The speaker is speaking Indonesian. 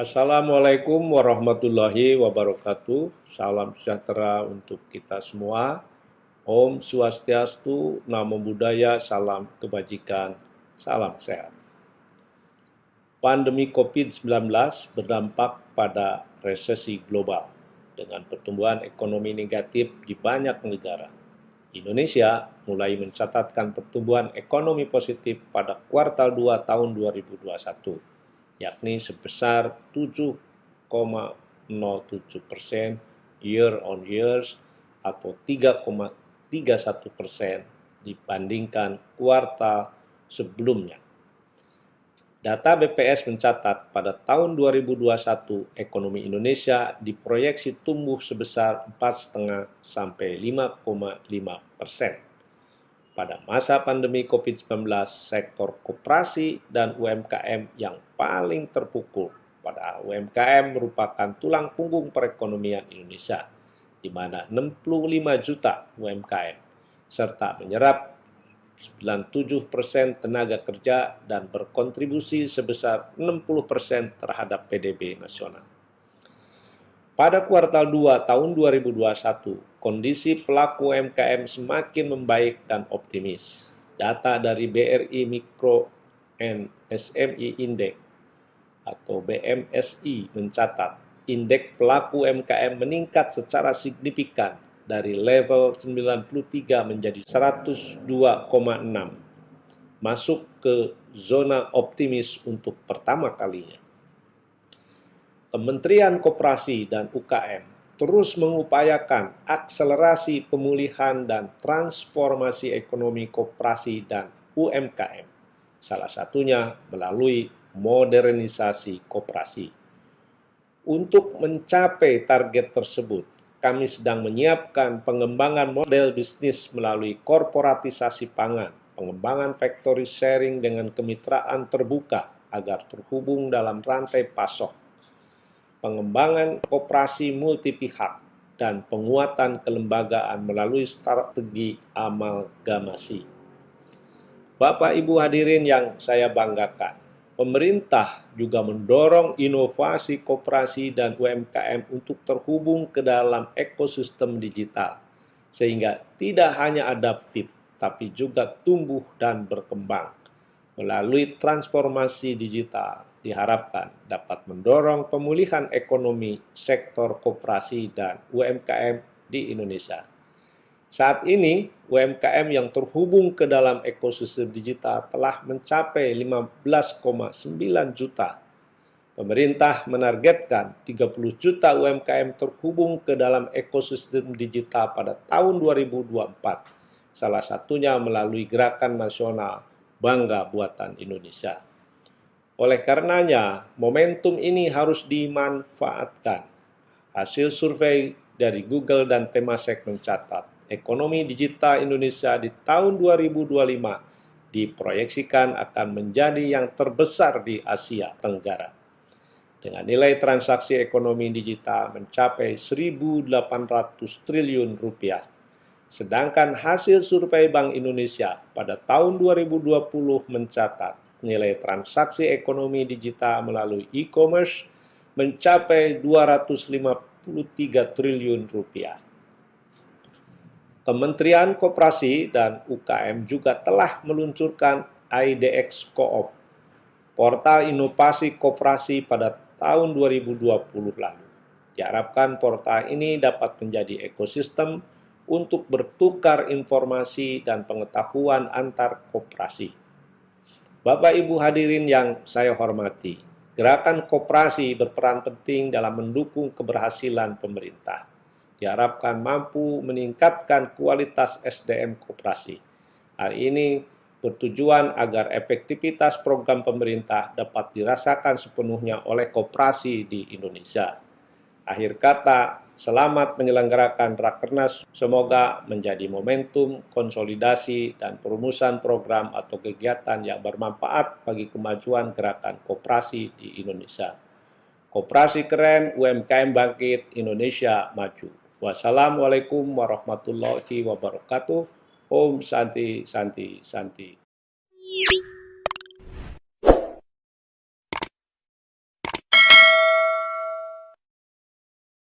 Assalamualaikum warahmatullahi wabarakatuh. Salam sejahtera untuk kita semua. Om Swastiastu, Namo Buddhaya, salam kebajikan, salam sehat. Pandemi COVID-19 berdampak pada resesi global dengan pertumbuhan ekonomi negatif di banyak negara. Indonesia mulai mencatatkan pertumbuhan ekonomi positif pada kuartal 2 tahun 2021, yakni sebesar 7,07% year on year atau 3,31% dibandingkan kuartal sebelumnya. Data BPS mencatat pada tahun 2021 ekonomi Indonesia diproyeksi tumbuh sebesar 4,5 sampai 5,5%. Pada masa pandemi COVID-19, sektor koperasi dan UMKM yang paling terpukul. Padahal UMKM merupakan tulang punggung perekonomian Indonesia, di mana 65 juta UMKM, serta menyerap 97% tenaga kerja dan berkontribusi sebesar 60% terhadap PDB nasional. Pada kuartal 2 tahun 2021, kondisi pelaku UMKM semakin membaik dan optimis. Data dari BRI Mikro and SME Index atau BMSI mencatat indeks pelaku UMKM meningkat secara signifikan dari level 93 menjadi 102,6, masuk ke zona optimis untuk pertama kalinya. Kementerian Koperasi dan UKM terus mengupayakan akselerasi pemulihan dan transformasi ekonomi koperasi dan UMKM, salah satunya melalui modernisasi koperasi. Untuk mencapai target tersebut, kami sedang menyiapkan pengembangan model bisnis melalui korporatisasi pangan, pengembangan factory sharing dengan kemitraan terbuka agar terhubung dalam rantai pasok, pengembangan koperasi multi pihak, dan penguatan kelembagaan melalui strategi amalgamasi. Bapak Ibu hadirin yang saya banggakan, pemerintah juga mendorong inovasi koperasi dan UMKM untuk terhubung ke dalam ekosistem digital, sehingga tidak hanya adaptif, tapi juga tumbuh dan berkembang. Melalui transformasi digital, diharapkan dapat mendorong pemulihan ekonomi sektor koperasi dan UMKM di Indonesia. Saat ini, UMKM yang terhubung ke dalam ekosistem digital telah mencapai 15,9 juta. Pemerintah menargetkan 30 juta UMKM terhubung ke dalam ekosistem digital pada tahun 2024, salah satunya melalui gerakan nasional Bangga Buatan Indonesia. Oleh karenanya, momentum ini harus dimanfaatkan. Hasil survei dari Google dan Temasek mencatat, ekonomi digital Indonesia di tahun 2025 diproyeksikan akan menjadi yang terbesar di Asia Tenggara, dengan nilai transaksi ekonomi digital mencapai 1.800 triliun rupiah. Sedangkan hasil survei Bank Indonesia pada tahun 2020 mencatat nilai transaksi ekonomi digital melalui e-commerce mencapai 253 triliun rupiah. Kementerian Koperasi dan UKM juga telah meluncurkan IDX Coop, portal inovasi koperasi pada tahun 2020 lalu. Diharapkan portal ini dapat menjadi ekosistem untuk bertukar informasi dan pengetahuan antar koperasi. Bapak Ibu hadirin yang saya hormati, gerakan koperasi berperan penting dalam mendukung keberhasilan pemerintah. Diharapkan mampu meningkatkan kualitas SDM koperasi. Hal ini bertujuan agar efektivitas program pemerintah dapat dirasakan sepenuhnya oleh koperasi di Indonesia. Akhir kata, selamat menyelenggarakan Rakernas. Semoga menjadi momentum konsolidasi dan perumusan program atau kegiatan yang bermanfaat bagi kemajuan gerakan koperasi di Indonesia. Koperasi keren, UMKM bangkit, Indonesia maju. Wassalamualaikum warahmatullahi wabarakatuh. Om Santi Santi Santi.